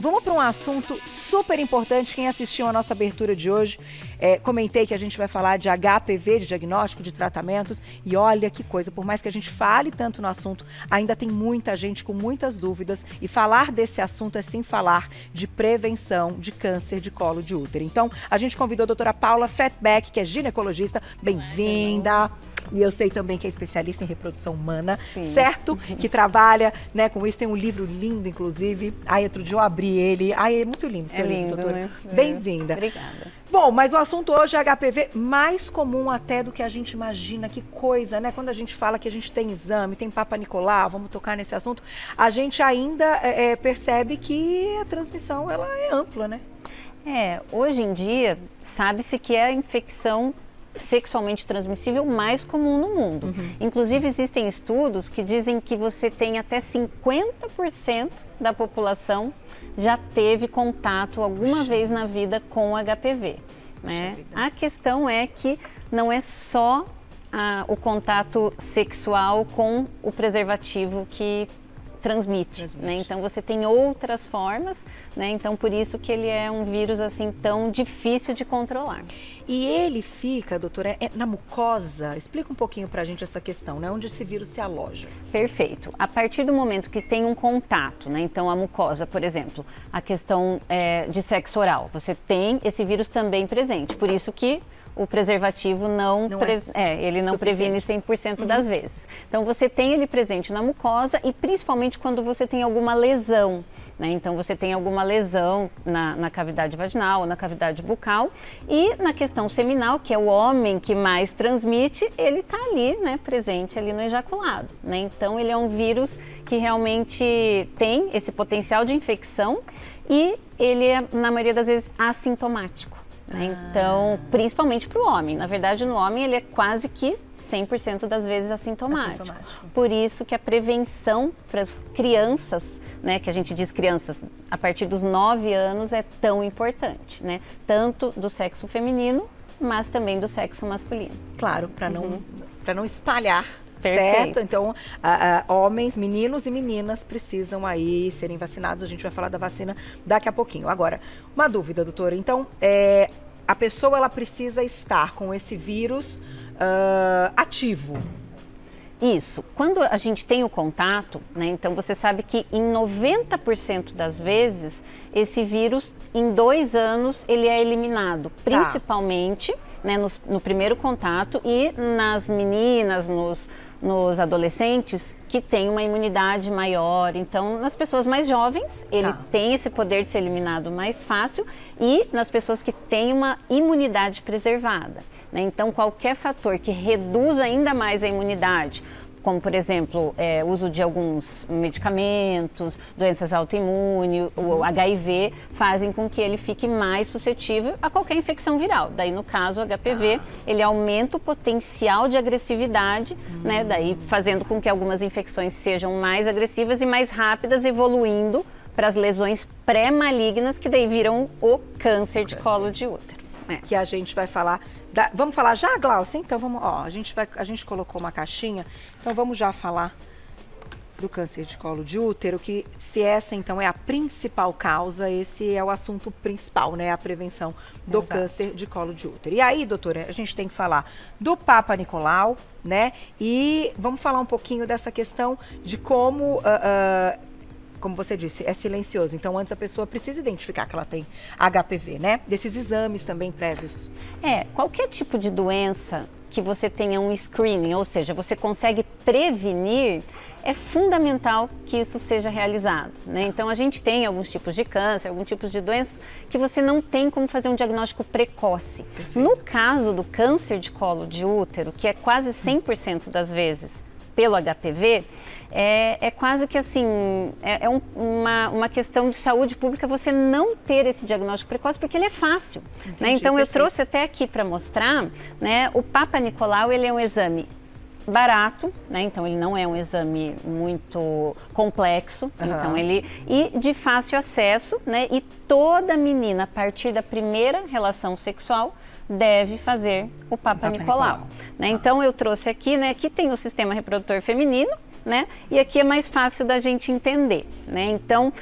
vamos para um assunto super importante. Quem assistiu a nossa abertura de hoje, comentei que a gente vai falar de HPV, de diagnóstico, de tratamentos. E olha que coisa, por mais que a gente fale tanto no assunto, ainda tem muita gente com muitas dúvidas. E falar desse assunto é sim falar de prevenção de câncer de colo de útero. Então, a gente convidou a doutora Paula Fettbeck, que é ginecologista. Bem-vinda! E eu sei também que é especialista em reprodução humana, sim, certo? Que trabalha, né, com isso. Tem um livro lindo, inclusive. Aí, outro dia eu abri ele. Ai, é muito lindo o seu livro, doutora. Né? Bem-vinda. Obrigada. Bom, mas o assunto hoje é HPV, mais comum até do que a gente imagina. Que coisa, né? Quando a gente fala que a gente tem exame, tem Papa Nicolau, vamos tocar nesse assunto, a gente ainda percebe que a transmissão, ela é ampla, né? Hoje em dia, sabe-se que é a infecção sexualmente transmissível mais comum no mundo. Inclusive, existem estudos que dizem que você tem até 50% da população já teve contato alguma vez na vida com HPV. Né? A questão é que não é só o contato sexual com o preservativo que transmite. Né? Então você tem outras formas, né? Então por isso que ele é um vírus assim tão difícil de controlar. E ele fica, doutora, na mucosa? Explica um pouquinho pra gente essa questão, né? Onde esse vírus se aloja. Perfeito. A partir do momento que tem um contato, né? Então a mucosa, por exemplo, a questão de sexo oral, você tem esse vírus também presente. Por isso que o preservativo não previne 100% das vezes. Então você tem ele presente na mucosa e principalmente quando você tem alguma lesão, né? Então você tem alguma lesão na cavidade vaginal ou na cavidade bucal e na questão seminal, que é o homem que mais transmite, ele está ali, né, presente ali no ejaculado, né? Então ele é um vírus que realmente tem esse potencial de infecção e ele é, na maioria das vezes, assintomático. Então, principalmente para o homem. Na verdade, no homem ele é quase que 100% das vezes assintomático. Por isso que a prevenção para as crianças, né, que a gente diz crianças a partir dos 9 anos, é tão importante, né? Tanto do sexo feminino, mas também do sexo masculino. Claro, para não espalhar. Perfeito. Certo? Então, homens, meninos e meninas precisam aí serem vacinados. A gente vai falar da vacina daqui a pouquinho. Agora, uma dúvida, doutora. Então, a pessoa ela precisa estar com esse vírus ativo. Isso. Quando a gente tem o contato, né, então você sabe que em 90% das vezes, esse vírus, em 2 anos, ele é eliminado. Principalmente, né, no primeiro contato e nas meninas, nos adolescentes que têm uma imunidade maior. Então, nas pessoas mais jovens, ele tem esse poder de ser eliminado mais fácil e nas pessoas que têm uma imunidade preservada. Né? Então, qualquer fator que reduza ainda mais a imunidade, como, por exemplo, uso de alguns medicamentos, doenças autoimunes, o HIV, fazem com que ele fique mais suscetível a qualquer infecção viral. Daí, no caso, o HPV, ele aumenta o potencial de agressividade, né? Daí fazendo com que algumas infecções sejam mais agressivas e mais rápidas, evoluindo para as lesões pré-malignas, que daí viram o câncer de colo de útero. Que a gente vai falar. Vamos falar já, Glaucia? Então vamos, a gente colocou uma caixinha, então vamos já falar do câncer de colo de útero, que se essa então é a principal causa, esse é o assunto principal, né? A prevenção do câncer de colo de útero. E aí, doutora, a gente tem que falar do Papa Nicolau, né? E vamos falar um pouquinho dessa questão de como como você disse, é silencioso. Então, antes a pessoa precisa identificar que ela tem HPV, né? Desses exames também prévios. Qualquer tipo de doença que você tenha um screening, ou seja, você consegue prevenir, é fundamental que isso seja realizado, né? Então, a gente tem alguns tipos de câncer, alguns tipos de doenças que você não tem como fazer um diagnóstico precoce. Perfeito. No caso do câncer de colo de útero, que é quase 100% das vezes pelo HPV, é quase que assim, uma questão de saúde pública você não ter esse diagnóstico precoce, porque ele é fácil. Entendi, né? Então, eu trouxe até aqui para mostrar, né, o Papa Nicolau, ele é um exame barato, né? Então ele não é um exame muito complexo, então e de fácil acesso, né? E toda menina, a partir da primeira relação sexual, deve fazer o Papa Nicolau. Né? Então eu trouxe aqui, né? Aqui tem o sistema reprodutor feminino, né? E aqui é mais fácil da gente entender, né? Então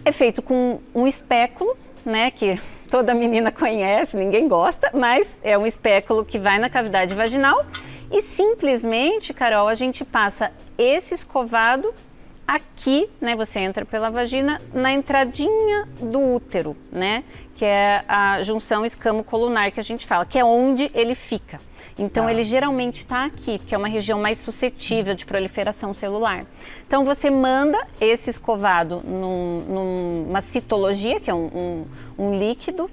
É feito com um espéculo, né, que toda menina conhece, ninguém gosta, mas é um espéculo que vai na cavidade vaginal e simplesmente, Carol, a gente passa esse escovado aqui, né, você entra pela vagina, na entradinha do útero, né, que é a junção escamo-colunar que a gente fala, que é onde ele fica. Então, ele geralmente está aqui, porque é uma região mais suscetível de proliferação celular. Então, você manda esse escovado numa citologia, que é um líquido,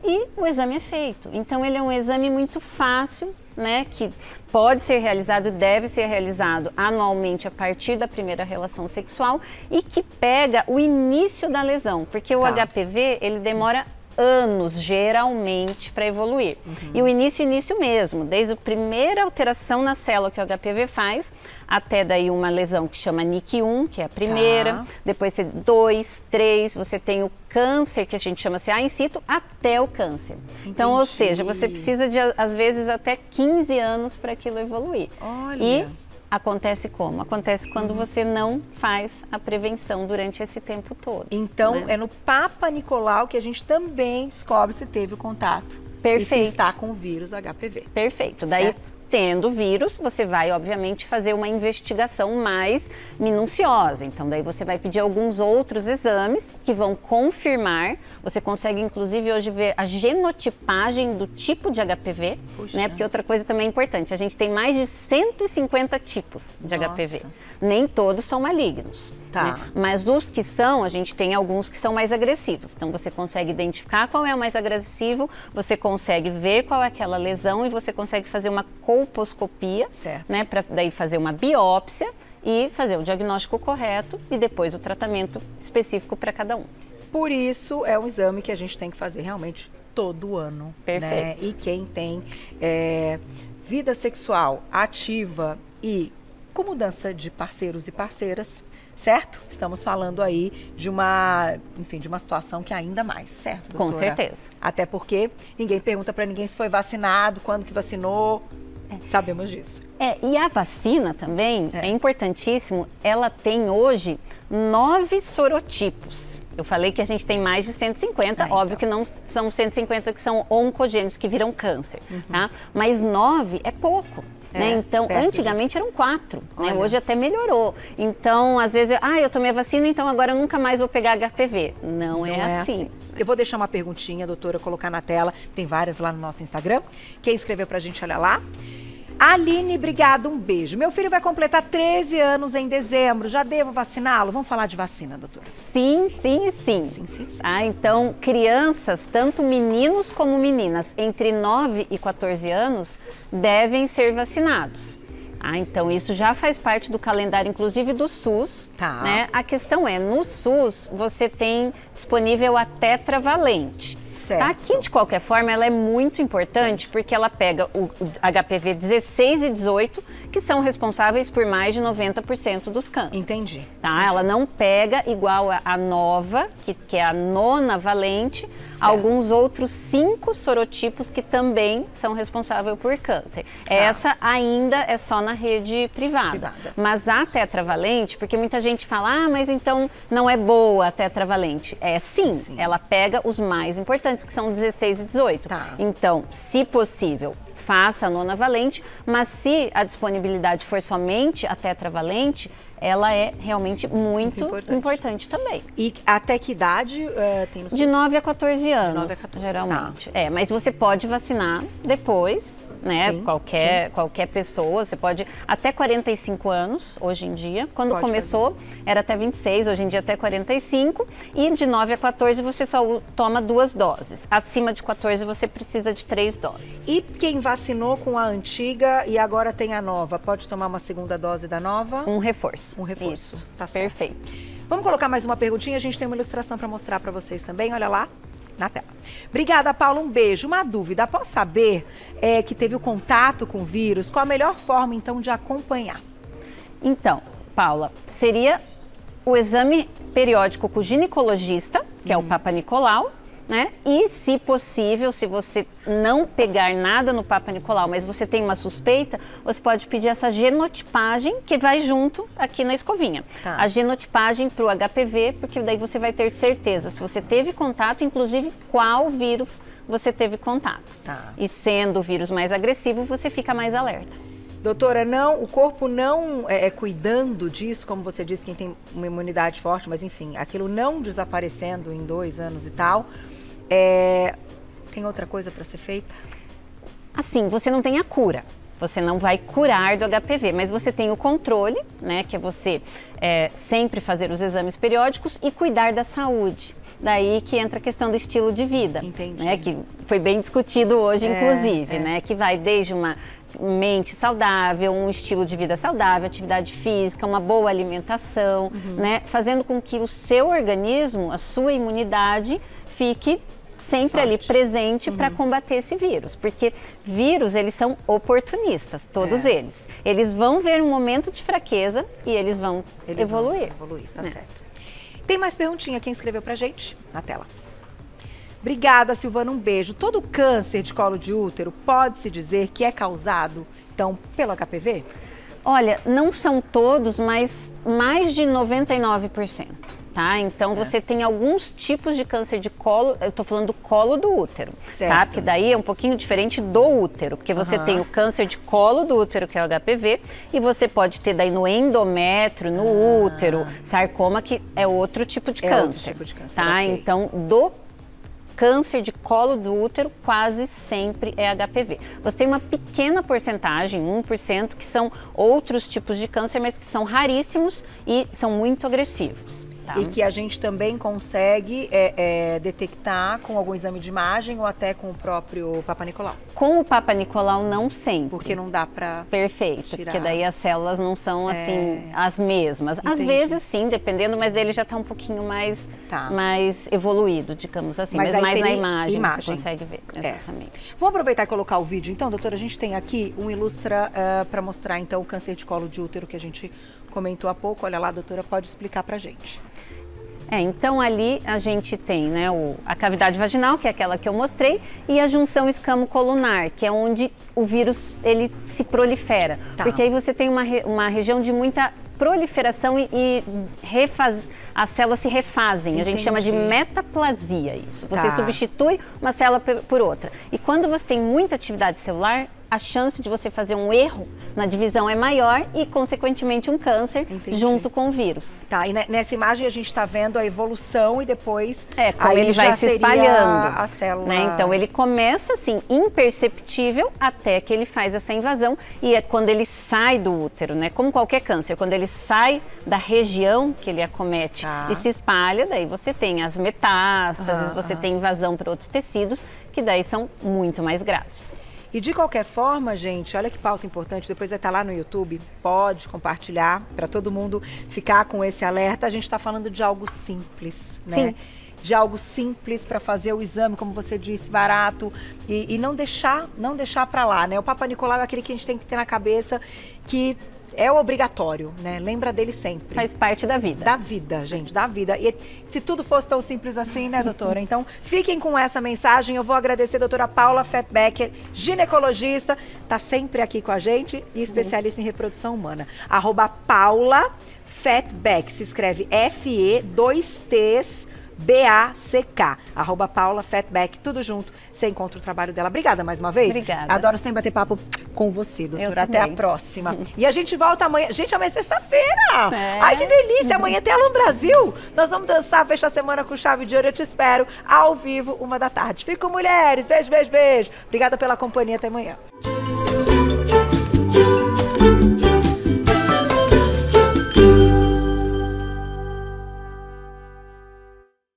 e o exame é feito. Então, ele é um exame muito fácil, né, que pode ser realizado, deve ser realizado anualmente a partir da primeira relação sexual e que pega o início da lesão, porque o HPV, ele demora anos, geralmente, para evoluir. E o início mesmo, desde a primeira alteração na célula que o HPV faz, até daí uma lesão que chama NIC1, que é a primeira, depois tem 2, 3, você tem o câncer, que a gente chama CA in situ, até o câncer. Então, ou seja, você precisa de, às vezes, até 15 anos para aquilo evoluir. Olha. E acontece como? Acontece quando você não faz a prevenção durante esse tempo todo. Então, né? é no Papa Nicolau que a gente também descobre se teve o contato. Perfeito. E se está com o vírus HPV. Perfeito. Daí, Certo. tendo vírus, você vai, obviamente, fazer uma investigação mais minuciosa. Então, daí você vai pedir alguns outros exames que vão confirmar. Você consegue, inclusive, hoje ver a genotipagem do tipo de HPV, né? Porque outra coisa também é importante, a gente tem mais de 150 tipos de HPV. Nem todos são malignos. Né? Mas os que são, a gente tem alguns que são mais agressivos. Então, você consegue identificar qual é o mais agressivo, você consegue ver qual é aquela lesão e você consegue fazer uma colposcopia, né? Para daí fazer uma biópsia e fazer o diagnóstico correto e depois o tratamento específico para cada um. Por isso, é um exame que a gente tem que fazer realmente todo ano. Perfeito. Né? E quem tem vida sexual ativa e com mudança de parceiros e parceiras, certo? Estamos falando aí de uma, enfim, de uma situação que ainda mais, certo, doutora? Com certeza. Até porque ninguém pergunta para ninguém se foi vacinado, quando que vacinou. Sabemos disso. E a vacina também, é importantíssimo, ela tem hoje 9 sorotipos. Eu falei que a gente tem mais de 150, óbvio que não são 150 que são oncogênicos, que viram câncer, tá? Mas 9 é pouco. Né? Então, antigamente eram 4, né? Hoje até melhorou. Então, às vezes, eu tomei a vacina, então agora eu nunca mais vou pegar HPV. Não é assim. Eu vou deixar uma perguntinha, doutora, colocar na tela. Tem várias lá no nosso Instagram. Quem escreveu pra gente, olha lá. Aline, obrigada, um beijo. Meu filho vai completar 13 anos em dezembro. Já devo vaciná-lo? Vamos falar de vacina, doutora? Sim, sim e sim. Então, crianças, tanto meninos como meninas, entre 9 e 14 anos, devem ser vacinados. Então, isso já faz parte do calendário, inclusive do SUS. Né? A questão é, no SUS, você tem disponível a tetravalente. Aqui, de qualquer forma, ela é muito importante porque ela pega o HPV 16 e 18, que são responsáveis por mais de 90% dos cânceres. Entendi. Ela não pega igual a nova, que é a nona valente, alguns outros 5 sorotipos que também são responsáveis por câncer. Essa ainda é só na rede privada. Mas a tetravalente, porque muita gente fala, mas então não é boa a tetravalente. Sim, ela pega os mais importantes, que são 16 e 18. Então, se possível, faça a nona valente, mas se a disponibilidade for somente a tetravalente, ela é realmente muito importante também. E até que idade tem no SUS? De 9 a 14 anos, 9 a 14, geralmente. Mas você pode vacinar depois, né? Qualquer pessoa, você pode até 45 anos hoje em dia. Quando começou era até 26, hoje em dia até 45. E de 9 a 14 você só toma 2 doses. Acima de 14 você precisa de 3 doses. E quem vacinou com a antiga e agora tem a nova, pode tomar uma segunda dose da nova? Um reforço. Um reforço. Isso. Tá certo. Perfeito. Vamos colocar mais uma perguntinha, a gente tem uma ilustração para mostrar para vocês também, olha lá. Na tela. Obrigada, Paula. Um beijo. Uma dúvida. Após saber que teve o contato com o vírus, qual a melhor forma, então, de acompanhar? Então, Paula, seria o exame periódico com o ginecologista, que é o Papa Nicolau, né? E, se possível, se você não pegar nada no Papa Nicolau, mas você tem uma suspeita, você pode pedir essa genotipagem que vai junto aqui na escovinha. Tá. A genotipagem para o HPV, porque daí você vai ter certeza se você teve contato, inclusive qual vírus você teve contato. Tá. E sendo o vírus mais agressivo, você fica mais alerta. Doutora, o corpo não cuidando disso, como você disse, quem tem uma imunidade forte, mas enfim, aquilo não desaparecendo em 2 anos e tal, tem outra coisa para ser feita? Assim, você não tem a cura. Você não vai curar do HPV, mas você tem o controle, né, que é você sempre fazer os exames periódicos e cuidar da saúde. Daí que entra a questão do estilo de vida. Entendi. Né, que foi bem discutido hoje, inclusive, né, que vai desde uma mente saudável, um estilo de vida saudável, atividade física, uma boa alimentação, né, fazendo com que o seu organismo, a sua imunidade, fique sempre ali presente para combater esse vírus, porque vírus, eles são oportunistas, todos eles. Eles vão ver um momento de fraqueza e eles vão evoluir. Tá certo. Tem mais perguntinha, quem escreveu pra gente? Na tela. Obrigada, Silvana, um beijo. Todo câncer de colo de útero pode-se dizer que é causado, então, pelo HPV? Olha, não são todos, mas mais de 99%. Tá? Então você tem alguns tipos de câncer de colo, eu tô falando do colo do útero, tá? Porque daí é um pouquinho diferente do útero, porque você tem o câncer de colo do útero, que é o HPV, e você pode ter daí no endométrio, no útero, sarcoma, que é outro tipo de câncer, tá? Okay. Então, do câncer de colo do útero quase sempre é HPV. Você tem uma pequena porcentagem, 1%, que são outros tipos de câncer, mas que são raríssimos e são muito agressivos. Tá. E que a gente também consegue detectar com algum exame de imagem ou até com o próprio Papa Nicolau? Com o Papa Nicolau não sempre. Porque não dá para Perfeito, tirar. porque daí as células não são assim as mesmas. Entendi. Às vezes sim, dependendo, mas dele já está um pouquinho mais evoluído, digamos assim. Mas mais na imagem você consegue ver, exatamente. Vou aproveitar e colocar o vídeo então, doutora, a gente tem aqui um ilustra para mostrar então o câncer de colo de útero que a gente comentou há pouco. Olha lá, doutora, pode explicar pra gente. Então ali a gente tem, né, a cavidade vaginal, que é aquela que eu mostrei, e a junção escamo-colunar, que é onde o vírus ele se prolifera. Tá. Porque aí você tem uma região de muita proliferação e as células se refazem. Entendi. A gente chama de metaplasia isso. Você substitui uma célula por outra. E quando você tem muita atividade celular, a chance de você fazer um erro na divisão é maior e, consequentemente, um câncer junto com o vírus. Tá, e nessa imagem a gente está vendo a evolução e depois como ele vai se espalhando. A célula. Né? Então, ele começa, assim, imperceptível até que ele faz essa invasão e é quando ele sai do útero, né? Como qualquer câncer, quando ele sai da região que ele acomete e se espalha, daí você tem as metástases, você tem invasão para outros tecidos, que daí são muito mais graves. E de qualquer forma, gente, olha que pauta importante, depois vai estar lá no YouTube, pode compartilhar para todo mundo ficar com esse alerta. A gente está falando de algo simples, né? Sim. De algo simples para fazer o exame, como você disse, barato e não deixar para lá, né? O Papa Nicolau é aquele que a gente tem que ter na cabeça que é obrigatório, né? Lembra dele sempre. Faz parte da vida. Da vida, gente, da vida. E se tudo fosse tão simples assim, né, doutora? Então, fiquem com essa mensagem. Eu vou agradecer a doutora Paula Fettbecker, ginecologista, tá sempre aqui com a gente e especialista em reprodução humana. @Paula Fettbeck, se escreve F-E-2-T's B-A-C-K, @Paula Fettbeck, tudo junto. Você encontra o trabalho dela. Obrigada mais uma vez. Obrigada. Adoro sempre bater papo com você, doutora. Até a próxima. E a gente volta amanhã. Gente, amanhã é sexta-feira. Ai, que delícia. Amanhã tem Alô Brasil. Nós vamos dançar, fechar a semana com chave de ouro. Eu te espero ao vivo, 1h da tarde. Fico, mulheres. Beijo, beijo, beijo. Obrigada pela companhia. Até amanhã.